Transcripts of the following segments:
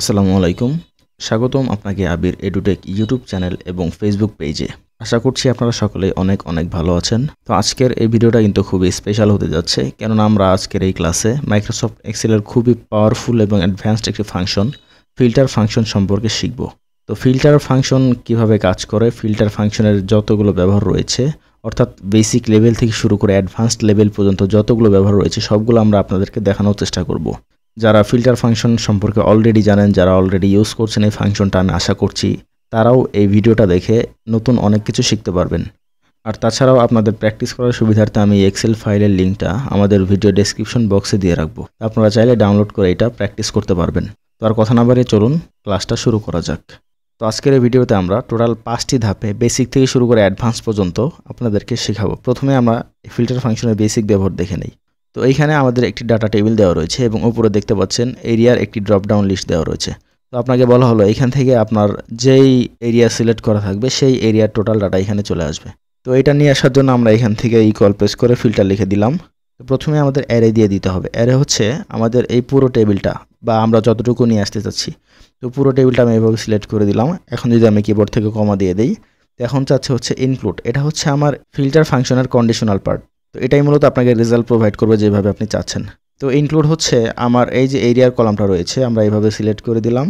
আসসালামু আলাইকুম। স্বাগতম আপনাকে আবির এডুটেক ইউটিউব চ্যানেল এবং ফেসবুক পেজে। আশা করছি আপনারা সকলেই অনেক অনেক ভালো আছেন। তো আজকের এই ভিডিওটা কিন্তু খুবই স্পেশাল হতে যাচ্ছে, কেননা আমরা আজকের এই ক্লাসে মাইক্রোসফট এক্সেলের খুবই পাওয়ারফুল এবং অ্যাডভান্সড একটি ফাংশন ফিল্টার ফাংশন সম্পর্কে শিখব। তো ফিল্টার ফাংশন কিভাবে কাজ করে, ফিল্টার ফাংশনের যতগুলো ব্যবহার রয়েছে, অর্থাৎ বেসিক লেভেল থেকে শুরু করে অ্যাডভান্সড লেভেল পর্যন্ত যতগুলো ব্যবহার রয়েছে সবগুলো আমরা আপনাদেরকে দেখানোর চেষ্টা করব। যারা ফিল্টার ফাংশন সম্পর্কে অলরেডি জানেন, যারা অলরেডি ইউজ করছেন এই ফাংশনটা, আমি আশা করছি তারাও এই ভিডিওটা দেখে নতুন অনেক কিছু শিখতে পারবেন। আর তাছাড়াও আপনাদের প্র্যাকটিস করার সুবিধার্থে আমি এক্সেল ফাইলের লিঙ্কটা আমাদের ভিডিও ডেসক্রিপশন বক্সে দিয়ে রাখবো। আপনারা চাইলে ডাউনলোড করে এটা প্র্যাকটিস করতে পারবেন। তো আর কথা না বাড়িয়ে চলুন ক্লাসটা শুরু করা যাক। তো আজকের এই ভিডিওতে আমরা টোটাল 5টি ধাপে বেসিক থেকে শুরু করে অ্যাডভান্স পর্যন্ত আপনাদেরকে শেখাবো। প্রথমে আমরা ফিল্টার ফাংশনের বেসিক ব্যবহার দেখে নেই। তো এইখানে আমাদের একটি ডাটা টেবিল দেওয়া রয়েছে এবং উপরে দেখতে পাচ্ছেন এরিয়ার একটি ড্রপ ডাউন লিস্ট দেওয়া রয়েছে। তো আপনাকে বলা হলো এখান থেকে আপনার যেই এরিয়া সিলেক্ট করা থাকবে সেই এরিয়ার টোটাল ডাটা এখানে চলে আসবে। তো এটা নিয়ে আসার জন্য আমরা এখান থেকে ইকুয়াল প্রেস করে ফিল্টার লিখে দিলাম। তো প্রথমে আমাদের অ্যারে দিয়ে দিতে হবে। অ্যারে হচ্ছে আমাদের এই পুরো টেবিলটা, বা আমরা যতটুকু নিয়ে আসতে চাচ্ছি। তো পুরো টেবিলটা আমি এভাবে সিলেক্ট করে দিলাম। এখন যদি আমি কিবোর্ড থেকে কমা দিয়ে দিই, তো এখন চাচ্ছে হচ্ছে ইনক্লুড। এটা হচ্ছে আমার ফিল্টার ফাংশনের কন্ডিশনাল পার্ট। তো এটাই মূলত আপনাকে রেজাল্ট প্রোভাইড করবে যেভাবে আপনি চাচ্ছেন। তো ইনক্লুড হচ্ছে আমার এই যে এরিয়ার কলামটা রয়েছে, আমরা এইভাবে সিলেক্ট করে দিলাম।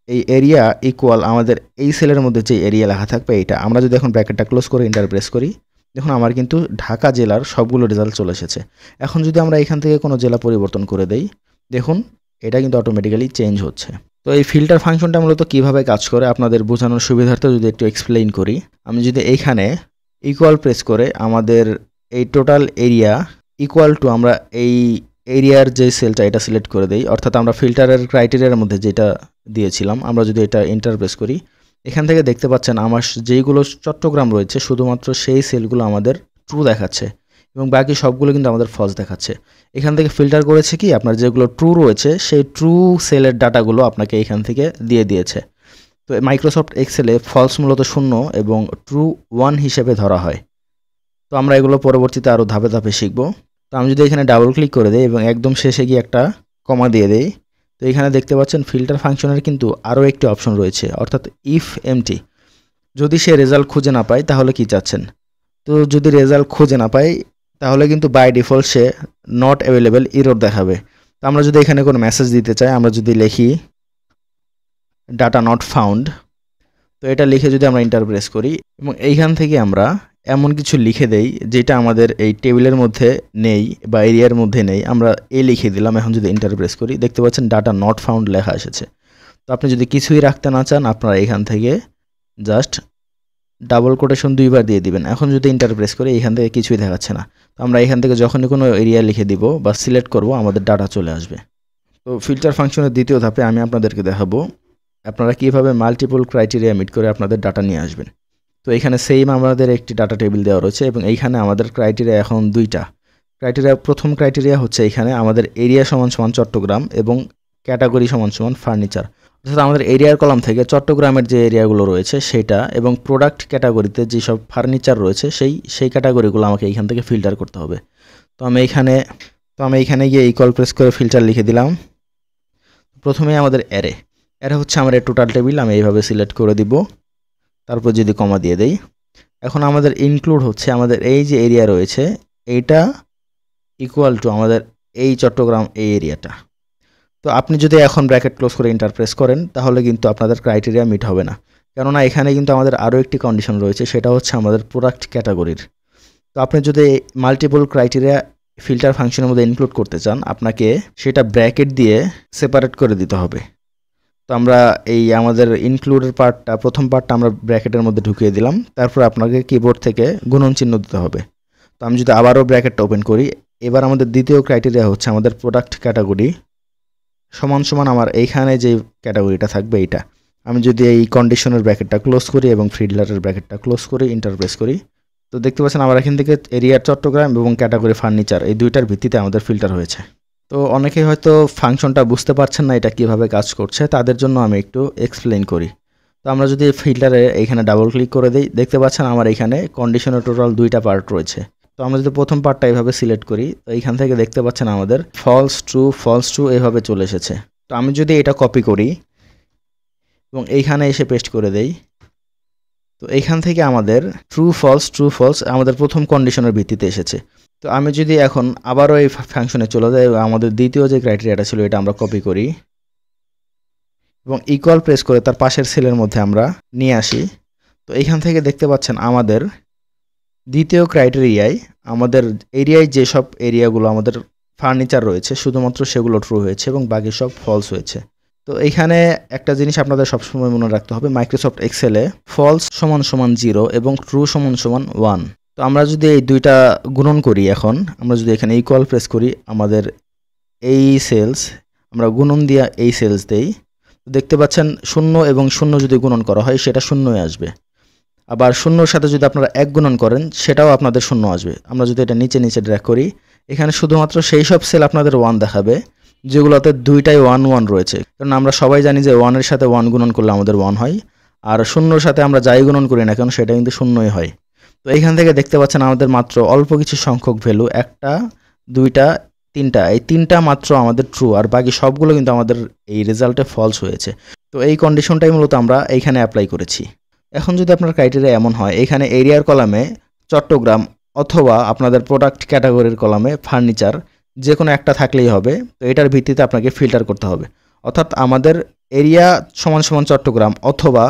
এই এরিয়া ইকুয়াল আমাদের এই সেলের মধ্যে যে এরিয়া লেখা থাকবে এইটা। আমরা যদি এখন ব্র্যাকেটটা ক্লোজ করে এন্টার প্রেস করি, দেখুন আমার কিন্তু ঢাকা জেলার সবগুলো রেজাল্ট চলে এসেছে। এখন যদি আমরা এখান থেকে কোনো জেলা পরিবর্তন করে দেই, দেখুন এটা কিন্তু অটোমেটিক্যালি চেঞ্জ হচ্ছে। তো এই ফিল্টার ফাংশনটা মূলত কীভাবে কাজ করে আপনাদের বোঝানোর সুবিধার্থে যদি একটু এক্সপ্লেইন করি। আমি যদি এইখানে ইকুয়াল প্রেস করে আমাদের এই টোটাল এরিয়া ইকুয়াল টু আমরা এই এরিয়ার যে সেলটা এটা সিলেক্ট করে দেই, অর্থাৎ আমরা ফিল্টারের ক্রাইটেরিয়ার মধ্যে যেটা দিয়েছিলাম, আমরা যদি এটা এন্টার প্রেস করি, এখান থেকে দেখতে পাচ্ছেন আমার যেইগুলো চট্টগ্রাম রয়েছে শুধুমাত্র সেই সেলগুলো আমাদের ট্রু দেখাচ্ছে এবং বাকি সবগুলো কিন্তু আমাদের ফলস দেখাচ্ছে। এখান থেকে ফিল্টার করেছে কি, আপনার যেগুলো ট্রু রয়েছে সেই ট্রু সেলের ডাটাগুলো আপনাকে এখান থেকে দিয়ে দিয়েছে। তো মাইক্রোসফট এক্সেলে ফলস মূলত 0 এবং ট্রু 1 হিসেবে ধরা হয়। তো আমরা এগুলো পরবর্তীতে আরও ধাপে ধাপে শিখব। তো আমি যদি এখানে ডাবল ক্লিক করে দিই এবং একদম শেষে গিয়ে একটা কমা দিয়ে দেই, তো এখানে দেখতে পাচ্ছেন ফিল্টার ফাংশনের কিন্তু আরও একটি অপশন রয়েছে, অর্থাৎ ইফ এমটি। যদি সে রেজাল্ট খুঁজে না পায় তাহলে কি চাচ্ছেন? তো যদি রেজাল্ট খুঁজে না পায় তাহলে কিন্তু বাই ডিফল্ট সে নট অ্যাভেলেবেল এরর দেখাবে। তো আমরা যদি এখানে কোনো মেসেজ দিতে চাই, আমরা যদি লিখি ডাটা নট ফাউন্ড, তো এটা লিখে যদি আমরা এন্টার প্রেস করি এবং এইখান থেকে আমরা এমন কিছু লিখে দেই যেটা আমাদের এই টেবিলের মধ্যে নেই বা এরিয়ার মধ্যে নেই, আমরা লিখে দিলাম। এখন যদি এন্টার প্রেস করি, দেখতে পাচ্ছেন ডাটা নট ফাউন্ড লেখা এসেছে। তো আপনি যদি কিছুই রাখতে না চান, আপনারা এখান থেকে জাস্ট ডাবল কোটেশন 2বার দিয়ে দিবেন। এখন যদি এন্টার প্রেস করি, এখান থেকে কিছুই দেখাচ্ছে না। তো আমরা এখান থেকে যখনই কোনো এরিয়া লিখে দিব বা সিলেক্ট করব, আমাদের ডাটা চলে আসবে। তো ফিল্টার ফাংশনের দ্বিতীয় ধাপে আমি আপনাদেরকে দেখাবো আপনারা কীভাবে মাল্টিপল ক্রাইটেরিয়া মিট করে আপনাদের ডাটা নিয়ে আসবেন। তো এখানে সেম আমাদের একটি ডাটা টেবিল দেওয়া রয়েছে এবং এইখানে আমাদের ক্রাইটেরিয়া এখন 2টা ক্রাইটেরিয়া। প্রথম ক্রাইটেরিয়া হচ্ছে এখানে আমাদের এরিয়া সমান সমান চট্টগ্রাম এবং ক্যাটাগরি সমান সমান ফার্নিচার। অর্থাৎ আমাদের এরিয়ার কলাম থেকে চট্টগ্রামের যে এরিয়াগুলো রয়েছে সেটা এবং প্রোডাক্ট ক্যাটাগরিতে যেসব ফার্নিচার রয়েছে সেই ক্যাটাগরিগুলো আমাকে এইখান থেকে ফিল্টার করতে হবে। তো আমি এইখানে গিয়ে ইকুয়াল প্রেস করে ফিল্টার লিখে দিলাম। প্রথমে আমাদের অ্যারে হচ্ছে আমার টোটাল টেবিল, আমি এইভাবে সিলেক্ট করে দিব। তারপর যদি কমা দিয়ে দেই, এখন আমাদের ইনক্লুড হচ্ছে আমাদের এই যে এরিয়া রয়েছে এইটা ইকুয়াল টু আমাদের এই চট্টগ্রাম এই এরিয়াটা। তো আপনি যদি এখন ব্র্যাকেট ক্লোজ করে এন্টার প্রেস করেন তাহলে কিন্তু আপনাদের ক্রাইটেরিয়া মিট হবে না, কেননা এখানে কিন্তু আমাদের আরও একটি কন্ডিশন রয়েছে, সেটা হচ্ছে আমাদের প্রোডাক্ট ক্যাটাগরির। তো আপনি যদি মাল্টিপল ক্রাইটেরিয়া ফিল্টার ফাংশনের মধ্যে ইনক্লুড করতে চান, আপনাকে সেটা ব্র্যাকেট দিয়ে সেপারেট করে দিতে হবে। তো আমরা এই আমাদের ইনক্লুডের পার্টটা, প্রথম পার্টটা আমরা ব্র্যাকেটের মধ্যে ঢুকিয়ে দিলাম। তারপর আপনাকে কিবোর্ড থেকে গুণন চিহ্ন দিতে হবে। তো আমি যদি আবারও ব্র্যাকেটটা ওপেন করি, এবার আমাদের দ্বিতীয় ক্রাইটেরিয়া হচ্ছে আমাদের প্রোডাক্ট ক্যাটাগরি সমান সমান আমার এইখানে যে ক্যাটাগরিটা থাকবে এইটা। আমি যদি এই কন্ডিশনের ব্র্যাকেটটা ক্লোজ করি এবং ফিল্টারের ব্র্যাকেটটা ক্লোজ করি, এন্টার প্রেস করি, তো দেখতে পাচ্ছেন আমার এখান থেকে এরিয়ার চট্টগ্রাম এবং ক্যাটাগরি ফার্নিচার এই দুইটার ভিত্তিতে আমাদের ফিল্টার হয়েছে। তো অনেকেই হয়তো ফাংশনটা বুঝতে পারছেন না এটা কিভাবে কাজ করছে, তাদের জন্য আমি একটু এক্সপ্লেইন করি। তো আমরা যদি ফিল্টারে এইখানে ডাবল ক্লিক করে দিই, দেখতে পাচ্ছেন আমার এখানে কন্ডিশনের টোটাল 2টা পার্ট রয়েছে। তো আমরা যদি প্রথম পার্টটা এইভাবে সিলেক্ট করি, তো এইখান থেকে দেখতে পাচ্ছেন আমাদের ফলস ট্রু এইভাবে চলে এসেছে। তো আমি যদি এটা কপি করি এবং এইখানে এসে পেস্ট করে দেই। তো এইখান থেকে আমাদের ট্রু ফলস আমাদের প্রথম কন্ডিশনের ভিত্তিতে এসেছে। তো আমি যদি এখন আবারও এই ফাংশনে চলে যাই, আমাদের দ্বিতীয় যে ক্রাইটেরিয়াটা ছিল এটা আমরা কপি করি এবং ইকুয়াল প্রেস করে তার পাশের সেলের মধ্যে আমরা নিয়ে আসি। তো এইখান থেকে দেখতে পাচ্ছেন আমাদের দ্বিতীয় ক্রাইটেরিয়ায় আমাদের এরিয়ায় যেসব এরিয়াগুলো আমাদের ফার্নিচার রয়েছে শুধুমাত্র সেগুলো ট্রু হয়েছে এবং বাকি সব ফলস হয়েছে। তো এইখানে একটা জিনিস আপনাদের সবসময় মনে রাখতে হবে, মাইক্রোসফট এক্সেলে ফলস সমান সমান 0 এবং ট্রু সমান সমান 1। তো আমরা যদি এই দুইটা গুণন করি, এখন আমরা যদি এখানে ইকুয়াল প্রেস করি, আমাদের এই সেলস আমরা গুণন দিয়ে এই সেলস দেই, দেখতে পাচ্ছেন 0 এবং 0 যদি গুণন করা হয় সেটা 0ই আসবে। আবার 0-র সাথে যদি আপনারা 1 গুণন করেন সেটাও আপনাদের 0 আসবে। আমরা যদি এটা নিচে নিচে ড্র্যাগ করি, এখানে শুধুমাত্র সেই সব সেল আপনাদের 1 দেখাবে যেগুলোতে দুইটাই 1 1 রয়েছে, কারণ আমরা সবাই জানি যে 1-এর সাথে 1 গুণন করলে আমাদের 1 হয়, আর 0-র সাথে আমরা যাই গুণন করি না কেন সেটা কিন্তু 0ই হয়। তো এইখান থেকে দেখতে পাচ্ছেন আমাদের মাত্র অল্প কিছু সংখ্যক ভ্যালু, 1টা 2টা 3টা, এই 3টা মাত্র আমাদের ট্রু, আর বাকি সবগুলো কিন্তু আমাদের এই রেজাল্টে ফলস হয়েছে। তো এই কন্ডিশনটাই মূলত আমরা এইখানে অ্যাপ্লাই করেছি। এখন যদি আপনার ক্রাইটেরিয়া এমন হয়, এখানে এরিয়ার কলামে চট্টগ্রাম অথবা আপনাদের প্রোডাক্ট ক্যাটাগরির কলামে ফার্নিচার যে কোনো একটা থাকলেই হবে। তো এটার ভিত্তিতে আপনাকে ফিল্টার করতে হবে, অর্থাৎ আমাদের এরিয়া সমান সমান চট্টগ্রাম অথবা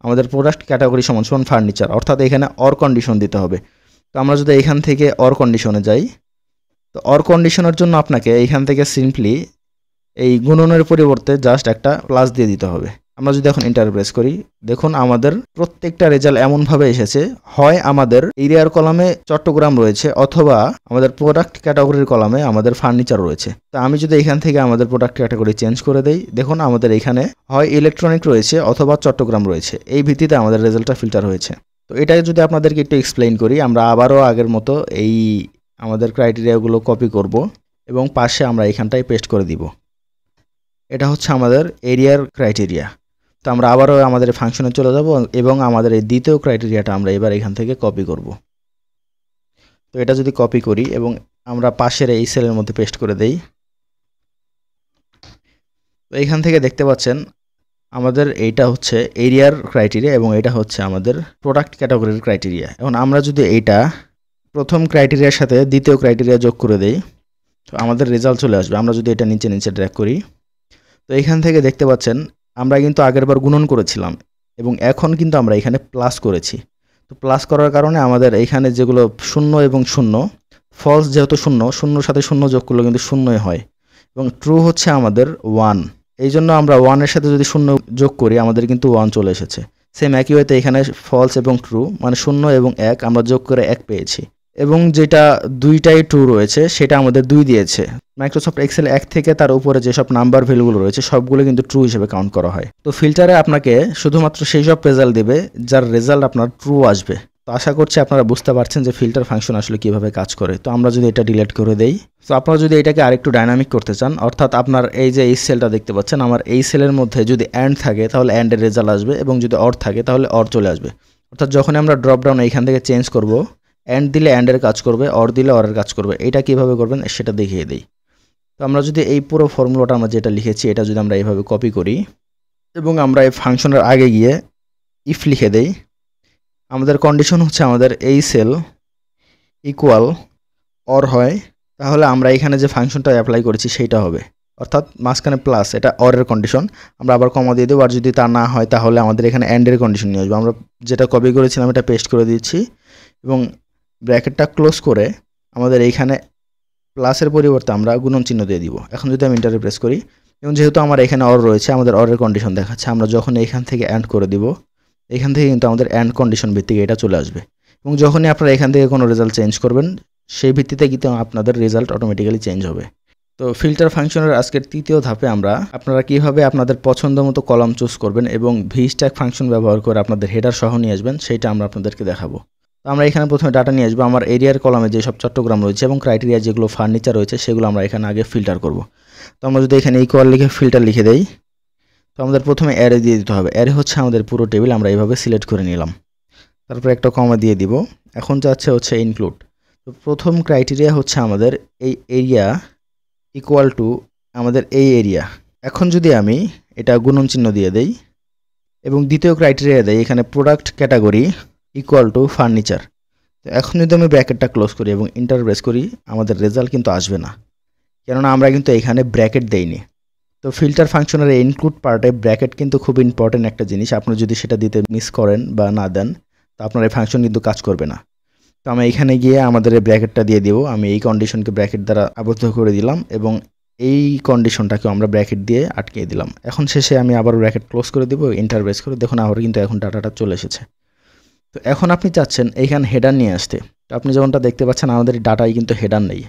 আমাদের প্রোডাক্ট ক্যাটাগরি সমান সমান ফার্নিচার, অর্থাৎ এখানে অর কন্ডিশন দিতে হবে। তো আমরা যদি এখান থেকে অর কন্ডিশনে যাই, তো অর কন্ডিশনের জন্য আপনাকে এইখান থেকে সিম্পলি এই গুণনের পরিবর্তে জাস্ট একটা প্লাস দিয়ে দিতে হবে। আমরা যদি এখন এন্টার প্রেস করি, দেখুন আমাদের প্রত্যেকটা রেজাল্ট এমনভাবে এসেছে, হয় আমাদের এরিয়ার কলামে চট্টগ্রাম রয়েছে অথবা আমাদের প্রোডাক্ট ক্যাটাগরির কলামে আমাদের ফার্নিচার রয়েছে। তো আমি যদি এখান থেকে আমাদের প্রোডাক্ট ক্যাটাগরি চেঞ্জ করে দেই, দেখুন আমাদের এখানে হয় ইলেকট্রনিক রয়েছে অথবা চট্টগ্রাম রয়েছে, এই ভিত্তিতে আমাদের রেজাল্টটা ফিল্টার হয়েছে। তো এটা যদি আপনাদেরকে একটু এক্সপ্লেইন করি, আমরা আবারও আগের মতো এই আমাদের ক্রাইটেরিয়াগুলো কপি করব এবং পাশে আমরা এখানটায় পেস্ট করে দিব। এটা হচ্ছে আমাদের এরিয়ার ক্রাইটেরিয়া। তো আমরা আবারও আমাদের ফাংশনে চলে যাব এবং আমাদের এই দ্বিতীয় ক্রাইটেরিয়াটা আমরা এবার এখান থেকে কপি করব। তো এটা যদি কপি করি এবং আমরা পাশের এই সেলের মধ্যে পেস্ট করে দেই, তো এখান থেকে দেখতে পাচ্ছেন আমাদের এইটা হচ্ছে এরিয়ার ক্রাইটেরিয়া এবং এটা হচ্ছে আমাদের প্রোডাক্ট ক্যাটাগরির ক্রাইটেরিয়া। এখন আমরা যদি এইটা প্রথম ক্রাইটেরিয়ার সাথে দ্বিতীয় ক্রাইটেরিয়া যোগ করে দেই, তো আমাদের রেজাল্ট চলে আসবে। আমরা যদি এটা নিচে নিচে ড্র্যাগ করি, তো এখান থেকে দেখতে পাচ্ছেন আমরা কিন্তু আগেরবার গুণন করেছিলাম এবং এখন কিন্তু আমরা এখানে প্লাস করেছি। তো প্লাস করার কারণে আমাদের এখানে যেগুলো 0 এবং 0 ফলস, যেহেতু 0-0-র সাথে 0 যোগ করলে কিন্তু 0ই হয় এবং ট্রু হচ্ছে আমাদের 1। এই জন্য আমরা 1-এর সাথে যদি 0 যোগ করি আমাদের কিন্তু 1 চলে এসেছে। সেম একই ওয়েতে এখানে ফলস এবং ট্রু মানে 0 এবং 1 আমরা যোগ করে 1 পেয়েছি এবং যেটা দুইটাই ট্রু রয়েছে সেটা আমাদের 2 দিয়েছে। মাইক্রোসফট এক্সেল 1 থেকে তার উপরে যেসব নাম্বার ভ্যালুগুলো রয়েছে সবগুলো কিন্তু ট্রু হিসেবে কাউন্ট করা হয়। তো ফিল্টারে আপনাকে শুধুমাত্র সেই সব রেজাল্ট দেবে যার রেজাল্ট আপনার ট্রু আসবে। তো আশা করছি আপনারা বুঝতে পারছেন যে ফিল্টার ফাংশন আসলে কিভাবে কাজ করে। তো আমরা যদি এটা ডিলিট করে দেই, তো আপনারা যদি এটাকে আরেকটু ডাইনামিক করতে চান, অর্থাৎ আপনার এই যে এই সেলটা দেখতে পাচ্ছেন, আমার এই সেলের মধ্যে যদি অ্যান্ড থাকে তাহলে অ্যান্ডের রেজাল্ট আসবে এবং যদি অর থাকে তাহলে অর চলে আসবে। অর্থাৎ যখন আমরা ড্রপ ডাউন এইখান থেকে চেঞ্জ করব, অ্যান্ড দিলে অ্যান্ডের কাজ করবে, অর দিলে অরের কাজ করবে। এটা কিভাবে করবেন সেটা দেখিয়ে দিই। তো আমরা যদি এই পুরো ফর্মুলাটা আমরা যেটা লিখেছি এটা যদি আমরা এইভাবে কপি করি এবং আমরা এই ফাংশনের আগে গিয়ে ইফ লিখে দেই, আমাদের কন্ডিশন হচ্ছে আমাদের এই সেল ইকুয়াল অর হয়, তাহলে আমরা এখানে যে ফাংশনটা অ্যাপ্লাই করেছি সেইটা হবে, অর্থাৎ মাঝখানে প্লাস, এটা অরের কন্ডিশন। আমরা আবার কমা দিয়ে দেবো, আর যদি তা না হয় তাহলে আমাদের এখানে অ্যান্ডের কন্ডিশন নিয়ে আসবো। আমরা যেটা কপি করেছিলাম এটা পেস্ট করে দিচ্ছি এবং ব্র্যাকেটটা ক্লোজ করে আমাদের এইখানে প্লাসের পরিবর্তে আমরা গুণন চিহ্ন দিয়ে দিব। এখন যদি আমি এন্টার প্রেস করি এবং যেহেতু আমার এখানে অর রয়েছে, আমাদের অরের কন্ডিশন দেখাচ্ছে, আমরা যখন এইখান থেকে অ্যান্ড করে দিব এখান থেকে কিন্তু আমাদের অ্যান্ড কন্ডিশন ভিত্তিক এটা চলে আসবে এবং যখনই আপনারা এখান থেকে কোনো রেজাল্ট চেঞ্জ করবেন সেই ভিত্তিতে কিন্তু আপনাদের রেজাল্ট অটোমেটিক্যালি চেঞ্জ হবে। তো ফিল্টার ফাংশনের আজকের তৃতীয় ধাপে আমরা আপনারা কিভাবে আপনাদের পছন্দ মতো কলাম চুজ করবেন এবং ভি স্ট্যাক ফাংশন ব্যবহার করে আপনাদের হেডার সহ নিয়ে আসবেন সেইটা আমরা আপনাদেরকে দেখাবো। তো আমরা এখানে প্রথমে ডাটা নিয়ে আসবো। আমার এরিয়ার কলামে যেসব চট্টগ্রাম রয়েছে এবং ক্রাইটেরিয়া যেগুলো ফার্নিচার রয়েছে সেগুলো আমরা এখানে আগে ফিল্টার করব। তো আমরা যদি এখানে ইকুয়াল লিখে ফিল্টার লিখে দেই, তো আমাদের প্রথমে অ্যারে দিয়ে দিতে হবে। অ্যারে হচ্ছে আমাদের পুরো টেবিল, আমরা এইভাবে সিলেক্ট করে নিলাম, তারপর একটা কমা দিয়ে দিব। এখন যাচ্ছে হচ্ছে ইনক্লুড। তো প্রথম ক্রাইটেরিয়া হচ্ছে আমাদের এই এরিয়া ইকুয়াল টু আমাদের এই এরিয়া। এখন যদি আমি এটা গুণন চিহ্ন দিয়ে দেই, এবং দ্বিতীয় ক্রাইটেরিয়া দেয় এখানে product category equal to furniture. তো এখন যদি আমি ব্র্যাকেটটা ক্লোজ করি এবং এন্টার প্রেস করি, আমাদের রেজাল্ট কিন্তু আসবে না, কেননা আমরা কিন্তু এখানে ব্র্যাকেট দেইনি। তো ফিল্টার ফাংশনের ইনক্লুড পার্টে ব্র্যাকেট কিন্তু খুব ইম্পর্টেন্ট একটা জিনিস। আপনি যদি সেটা দিতে মিস করেন বা না দেন, তো আপনার এই ফাংশন কিন্তু কাজ করবে না। তো আমি এখানে গিয়ে আমাদের এই ব্র্যাকেটটা দিয়ে দিব। আমি এই কন্ডিশনকে ব্র্যাকেট দ্বারা আবদ্ধ করে দিলাম এবং এই কন্ডিশনটাকে আমরা ব্র্যাকেট দিয়ে আটকিয়ে দিলাম। এখন শেষে আমি আবার ব্র্যাকেট ক্লোজ করে দিব, এন্টার প্রেস করে দেখুন আবার কিন্তু এখন ডাটাটা চলে এসেছে। তো এখন আপনি চাচ্ছেন এইখানে হেডার নিয়ে আসতে। তো আপনি যেমনটা দেখতে পাচ্ছেন আমাদের ডাটায় কিন্তু হেডার নেই।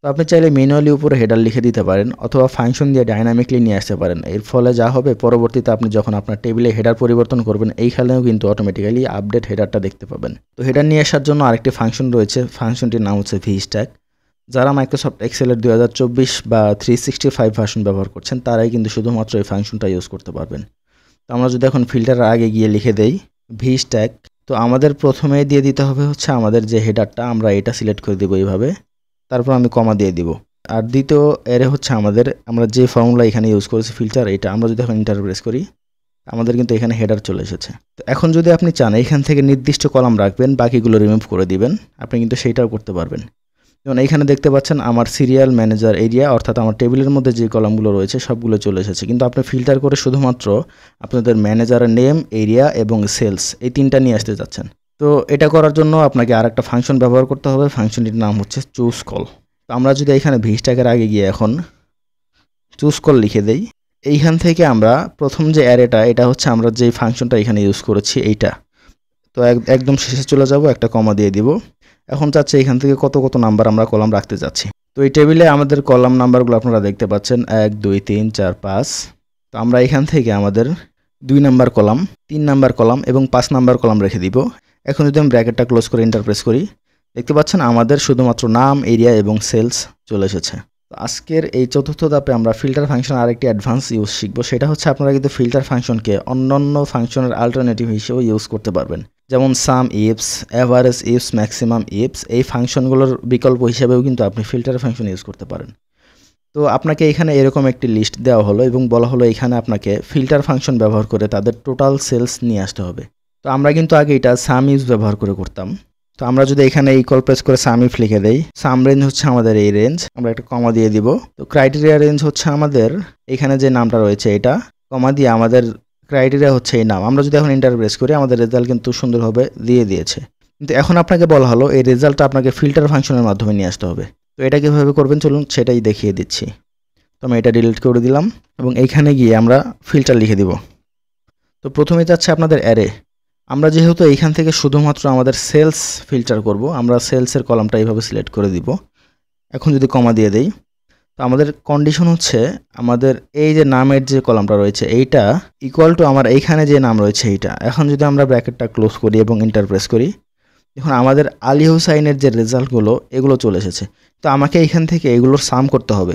তো আপনি চাইলে ম্যানুয়ালি উপরে হেডার লিখে দিতে পারেন অথবা ফাংশন দিয়ে ডাইনামিকলি নিয়ে আসতে পারেন। এর ফলে যা হবে, পরবর্তীতে আপনি যখন আপনার টেবিলে হেডার পরিবর্তন করবেন, এইখানেও কিন্তু অটোমেটিক্যালি আপডেট হেডারটা দেখতে পাবেন। তো হেডার নিয়ে আসার জন্য আরেকটি ফাংশন রয়েছে, ফাংশনটির নাম হচ্ছে VStack। যারা মাইক্রোসফট এক্সেলের 2024 বা 365 ভার্সন ব্যবহার করছেন, তারাই কিন্তু শুধুমাত্র এই ফাংশনটা ইউজ করতে পারবেন। তো আমরা যদি এখন ফিল্টারের আগে গিয়ে লিখে দেই VStack, তো আমাদের প্রথমে দিয়ে দিতে হবে হচ্ছে আমাদের যে হেডারটা, আমরা এটা সিলেক্ট করে দেবো এইভাবে, তারপর আমি কমা দিয়ে দিব। আর দ্বিতীয় এরে হচ্ছে আমরা যে ফর্মুলা এখানে ইউজ করেছি ফিল্টার, এটা আমরা যদি এখন এন্টার প্রেস করি, আমাদের কিন্তু এখানে হেডার চলে এসেছে। তো এখন যদি আপনি চান এখান থেকে নির্দিষ্ট কলাম রাখবেন, বাকিগুলো রিমুভ করে দিবেন, আপনি কিন্তু সেইটাও করতে পারবেন। যেমন এইখানে দেখতে পাচ্ছেন আমার সিরিয়াল ম্যানেজার এরিয়া, অর্থাৎ আমার টেবিলের মধ্যে যে কলামগুলো রয়েছে সবগুলো চলে এসেছে, কিন্তু আপনি ফিল্টার করে শুধুমাত্র আপনাদের ম্যানেজারের নেম, এরিয়া এবং সেলস এই তিনটা নিয়ে আসতে যাচ্ছেন। তো এটা করার জন্য আপনাকে আর একটা ফাংশন ব্যবহার করতে হবে, ফাংশনটির নাম হচ্ছে চুজ কল। তো আমরা যদি এখানে VStack'ের আগে গিয়ে এখন চুজ কল লিখে দেই, এইখান থেকে আমরা প্রথম যে অ্যারেটা, এটা হচ্ছে আমরা যে ফাংশনটা এখানে ইউজ করেছি এইটা, তো একদম শেষে চলে যাব, একটা কমা দিয়ে দিব। এখন চাচ্ছে এখান থেকে কত কত নাম্বার আমরা কলাম রাখতে যাচ্ছি। তো এই টেবিলে আমাদের কলাম নাম্বারগুলো আপনারা দেখতে পাচ্ছেন 1 2 3 4 5। তো আমরা এখান থেকে আমাদের 2 নাম্বার কলাম, 3 নাম্বার কলাম এবং 5 নাম্বার কলাম রেখে দিব। এখন যদি আমি ব্র্যাকেটটা ক্লোজ করে এন্টার প্রেস করি, দেখতে পাচ্ছেন আমাদের শুধুমাত্র নাম, এরিয়া এবং সেলস চলে এসেছে। তো আজকের এই চতুর্থ ধাপে আমরা ফিল্টার ফাংশন আরেকটি অ্যাডভান্স ইউজ শিখব। সেটা হচ্ছে আপনারা কিন্তু ফিল্টার ফাংশনকে অন্যান্য ফাংশনের অল্টারনেটিভ হিসেবে ইউজ করতে পারবেন, যেমন sum ifs, average ifs, maximum ifs. এই ফাংশনগুলোর বিকল্প হিসেবেও কিন্তু আপনি ফিল্টার ফাংশন ইউজ করতে পারেন। তো আপনাকে এখানে এরকম একটি লিস্ট দেওয়া হলো এবং বলা হলো এখানে আপনাকে ফিল্টার ফাংশন ব্যবহার করে তাদের টোটাল সেলস নিয়ে আসতে হবে। তো আমরা কিন্তু আগে এটা সাম ইফ ব্যবহার করে করতাম। তো আমরা যদি এখানে ইকুয়াল প্রেস করে সাম ইফ লিখে দেই, সাম রেঞ্জ হচ্ছে আমাদের এই রেঞ্জ, আমরা একটা কমা দিয়ে দিব। তো ক্রাইটেরিয়া রেঞ্জ হচ্ছে আমাদের এখানে যে নামটা রয়েছে এটা, কমা দিয়ে আমাদের ক্রাইটেরিয়া হচ্ছে এই নাম। আমরা যদি এখন এন্টার প্রেস করি, আমাদের রেজাল্ট কিন্তু সুন্দরভাবে দিয়ে দিয়েছে। কিন্তু এখন আপনাকে বলা হলো এই রেজাল্টটা আপনাকে ফিল্টার ফাংশনের মাধ্যমে নিয়ে আসতে হবে। তো এটা কীভাবে করবেন চলুন সেটাই দেখিয়ে দিচ্ছি। তো আমি এটা ডিলিট করে দিলাম এবং এইখানে গিয়ে আমরা ফিল্টার লিখে দিব। তো প্রথমে যাচ্ছে আপনাদের অ্যারে। আমরা যেহেতু এইখান থেকে শুধুমাত্র আমাদের সেলস ফিল্টার করব, আমরা সেলসের কলামটা এইভাবে সিলেক্ট করে দিব। এখন যদি কমা দিয়ে দেই, তো আমাদের কন্ডিশন হচ্ছে আমাদের এই যে নামের যে কলামটা রয়েছে এইটা ইকুয়াল টু আমার এইখানে যে নাম রয়েছে এইটা। এখন যদি আমরা ব্র্যাকেটটা ক্লোজ করি এবং এন্টার প্রেস করি, দেখুন আমাদের আলী হুসাইনের যে রেজাল্টগুলো এগুলো চলে এসেছে। তো আমাকে এইখান থেকে এগুলোর সাম করতে হবে।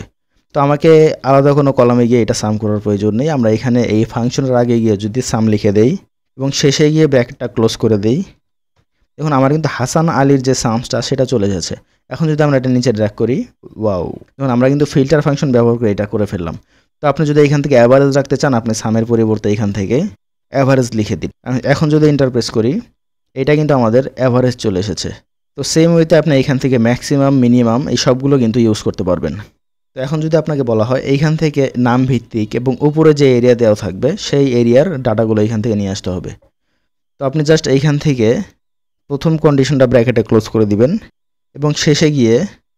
তো আমাকে আলাদা কোনো কলামে গিয়ে এটা সাম করার প্রয়োজন নেই। আমরা এখানে এই ফাংশনের আগে গিয়ে যদি সাম লিখে দেই এবং শেষে গিয়ে ব্র্যাকেটটা ক্লোজ করে দেই, দেখুন আমার কিন্তু হাসান আলীর যে সামসটা সেটা চলে যাচ্ছে। এখন যদি আমরা এটা নিচে ড্র্যাগ করি, ওয়াও, দেখুন আমরা কিন্তু ফিল্টার ফাংশন ব্যবহার করে এটা করে ফেললাম। তো আপনি যদি এখান থেকে অ্যাভারেজ রাখতে চান, আপনি সামের পরিবর্তে এখান থেকে অ্যাভারেজ লিখে দিন। এখন যদি এন্টার প্রেস করি, এটা কিন্তু আমাদের অ্যাভারেজ চলে এসেছে। তো সেম ওয়েতে আপনি এখান থেকে ম্যাক্সিমাম, মিনিমাম এই সবগুলো কিন্তু ইউজ করতে পারবেন। তো এখন যদি আপনাকে বলা হয় এইখান থেকে নাম ভিত্তিক এবং উপরে যে এরিয়া দেওয়া থাকবে সেই এরিয়ার ডাটাগুলো এইখান থেকে নিয়ে আসতে হবে। তো আপনি জাস্ট এইখান থেকে প্রথম কন্ডিশনটা ব্র্যাকেটে ক্লোজ করে দিবেন এবং শেষে গিয়ে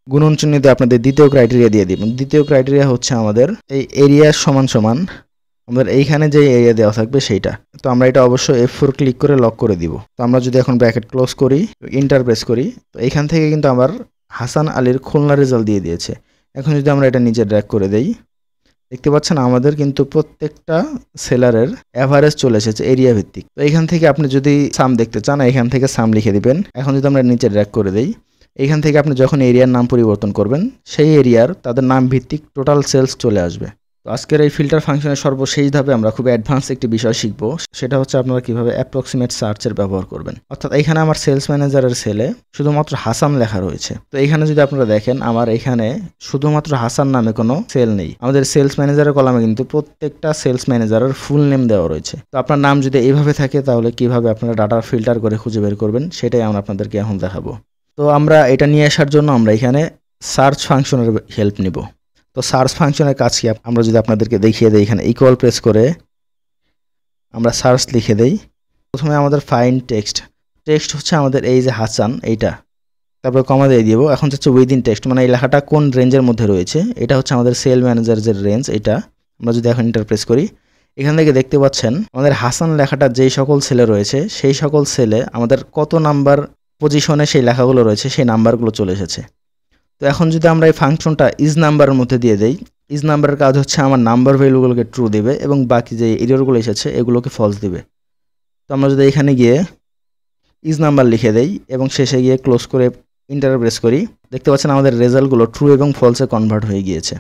গুণন চিহ্নিত আপনাদের দ্বিতীয় ক্রাইটেরিয়া দিয়ে দিবেন। দ্বিতীয় ক্রাইটেরিয়া হচ্ছে আমাদের এই এরিয়ার সমান সমান আমাদের এইখানে যে এরিয়া দেওয়া থাকবে সেইটা। তো আমরা এটা অবশ্যই F4 ক্লিক করে লক করে দিব। তো আমরা যদি এখন ব্র্যাকেট ক্লোজ করি, এন্টার প্রেস করি, তো এইখান থেকে কিন্তু আমার হাসান আলীর খুলনা রেজাল্ট দিয়ে দিয়েছে। এখন যদি আমরা এটা নিচে ড্র্যাগ করে দেই, দেখতে পাচ্ছেন আমাদের কিন্তু প্রত্যেকটা সেলারের অ্যাভারেজ চলে এসেছে এরিয়া ভিত্তিক। তো এইখান থেকে আপনি যদি সাম দেখতে চান, এখান থেকে সাম লিখে দিবেন। এখন যদি আমরা নিচে ড্র্যাগ করে দেই, এইখান থেকে আপনি যখন এরিয়ার নাম পরিবর্তন করবেন সেই এরিয়ার তাদের নাম ভিত্তিক টোটাল সেলস চলে আসবে। তো আজকের এই ফিল্টার ফাংশনের সর্বশেষ ধাপে আমরা খুব অ্যাডভান্স একটি বিষয় শিখব, সেটা হচ্ছে আপনারা কিভাবে অ্যাপ্রক্সিমেট সার্চের ব্যবহার করবেন। অর্থাৎ এখানে আমার সেলস ম্যানেজারের সেলে শুধুমাত্র হাসান লেখা রয়েছে। তো এখানে যদি আপনারা দেখেন আমার এখানে শুধুমাত্র হাসান নামে কোনো সেল নেই। আমাদের সেলস ম্যানেজারের কলামে কিন্তু প্রত্যেকটা সেলস ম্যানেজারের ফুল নেম দেওয়া রয়েছে। তো আপনার নাম যদি এইভাবে থাকে তাহলে কিভাবে আপনারা ডাটা ফিল্টার করে খুঁজে বের করবেন সেটাই আমরা আপনাদেরকে এখন দেখাবো। তো আমরা এটা নিয়ে আসার জন্য আমরা এখানে সার্চ ফাংশনের হেল্প নিব। তো সার্চ ফাংশনের কাজ কি আমরা যদি আপনাদেরকে দেখিয়ে দেই, এখানে ইকুয়াল প্রেস করে আমরা সার্চ লিখে দেই। প্রথমে আমাদের ফাইন্ড টেক্সট হচ্ছে আমাদের এই যে হাসান এইটা, তারপর কমা দিয়ে দিব। এখন হচ্ছে উইদিন টেক্সট, মানে এই লেখাটা কোন রেঞ্জের মধ্যে রয়েছে, এটা হচ্ছে আমাদের সেল ম্যানেজার যে রেঞ্জ। এটা আমরা যদি এখন এন্টার প্রেস করি, এখান থেকে দেখতে পাচ্ছেন আমাদের হাসান লেখাটা যেই সকল সেলে রয়েছে সেই সকল সেলে আমাদের কত নাম্বার পজিশনে সেই লেখাগুলো রয়েছে সেই নাম্বারগুলো চলে এসেছে। তো এখন যদি আমরা এই ফাংশনটা ইজ নাম্বারের মধ্যে দিয়ে দেই, ইজ নাম্বারের কাজ হচ্ছে আমার নাম্বার ভ্যালুগুলোকে ট্রু দিবে এবং বাকি যে এররগুলো এসেছে এগুলোকে ফলস দিবে। তো আমরা যদি এখানে গিয়ে ইজ নাম্বার লিখে দেই এবং শেষে গিয়ে ক্লোজ করে এন্টার প্রেস করি, দেখতে পাচ্ছেন আমাদের রেজাল্টগুলো ট্রু এবং ফলসে কনভার্ট হয়ে গিয়েছে।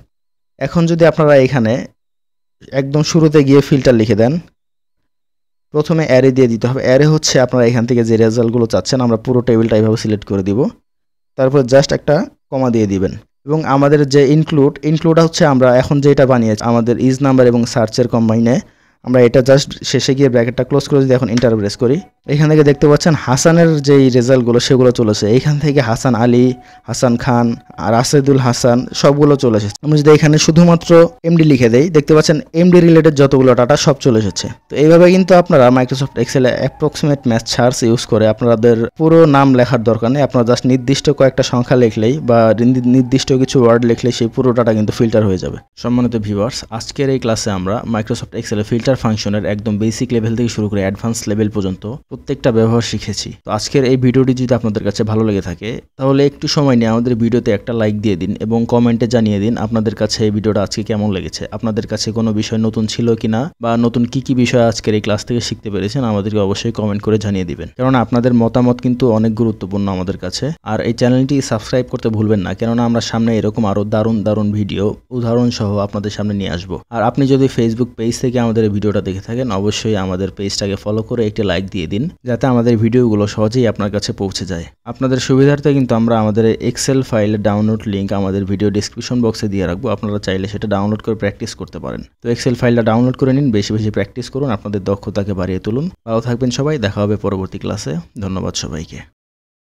এখন যদি আপনারা এখানে একদম শুরুতে গিয়ে ফিল্টার লিখে দেন, প্রথমে অ্যারে দিয়ে দিতে হবে। অ্যারে হচ্ছে আপনারা এখান থেকে যে রেজাল্টগুলো চাচ্ছেন আমরা পুরো টেবিলটা এইভাবে সিলেক্ট করে দিব, তারপর জাস্ট একটা কমা দিয়ে দিবেন। এবং আমাদের যে ইনক্লুড হচ্ছে আমরা এখন যেটা বানিয়েছি আমাদের ইজ নাম্বার এবং সার্চের কম্বাইনে, আমরা এটা জাস্ট শেষে গিয়ে ব্র্যাকেটটা ক্লোজ করে যদি এখন এন্টার প্রেস করি, এখান থেকে দেখতে পাচ্ছেন হাসানের যেই রেজাল্টগুলো সেগুলো চলেছে। এইখান থেকে হাসান আলী, হাসান খান, আর রাশেদুল হাসান সবগুলো চলে এসেছে। আমরা যদি এখানে শুধুমাত্র এমডি লিখে দেই, দেখতে পাচ্ছেন এমডি রিলেটেড যতগুলো ডাটা সব চলে এসেছে। তো এইভাবে কিন্তু আপনারা মাইক্রোসফট এক্সেলে অ্যাপ্রক্সিমেট ম্যাচ সার্চ ইউজ করে আপনাদের পুরো নাম লেখার দরকার নেই, আপনারা জাস্ট নির্দিষ্ট কয়েকটা সংখ্যা লিখলেই বা নির্দিষ্ট কিছু ওয়ার্ড লিখলেই সেই পুরো ডাটা কিন্তু ফিল্টার হয়ে যাবে। সম্মানিত ভিউয়ার্স, আজকের এই ক্লাসে আমরা মাইক্রোসফট এক্সেলে ফিল্টার ফাংশনের একদম বেসিক লেভেল থেকে শুরু করে অ্যাডভান্স লেভেল পর্যন্ত প্রত্যেকটা ব্যবহার শিখেছি। তো আজকের এই ভিডিওটি যদি আপনাদের কাছে ভালো লেগে থাকে তাহলে একটু সময় নিয়ে আমাদের ভিডিওতে একটা লাইক দিয়ে দিন এবং কমেন্টে জানিয়ে দিন আপনাদের কাছে এই ভিডিওটা আজকে কেমন লেগেছে, আপনাদের কাছে কোনো বিষয় নতুন ছিল কিনা বা নতুন কি বিষয় আজকের এই ক্লাস থেকে শিখতে পেরেছেন আমাদেরকে অবশ্যই কমেন্ট করে জানিয়ে দিবেন, কেননা আপনাদের মতামত কিন্তু অনেক গুরুত্বপূর্ণ আমাদের কাছে। আর এই চ্যানেলটি সাবস্ক্রাইব করতে ভুলবেন না, কেননা আমরা সামনে এরকম আরো দারুণ ভিডিও উদাহরণ সহ আপনাদের সামনে নিয়ে আসবো। আর আপনি যদি ফেসবুক পেজ থেকে আমাদের ভিডিওটা দেখে থাকেন অবশ্যই আমাদের পেজটাকে ফলো করে একটি লাইক দিয়ে দিন, যাতে আমাদের ভিডিওগুলো সহজেই আপনার কাছে পৌঁছে যায়। আপনাদের সুবিধার্থে কিন্তু আমরা আমাদের এক্সেল ফাইলের ডাউনলোড লিঙ্ক আমাদের ভিডিও ডেসক্রিপশন বক্সে দিয়ে রাখবো, আপনারা চাইলে সেটা ডাউনলোড করে প্র্যাকটিস করতে পারেন। তো এক্সেল ফাইলটা ডাউনলোড করে নিন, বেশি প্র্যাকটিস করুন, আপনাদের দক্ষতাকে বাড়িয়ে তুলুন। ভালো থাকবেন সবাই, দেখা হবে পরবর্তী ক্লাসে। ধন্যবাদ সবাইকে।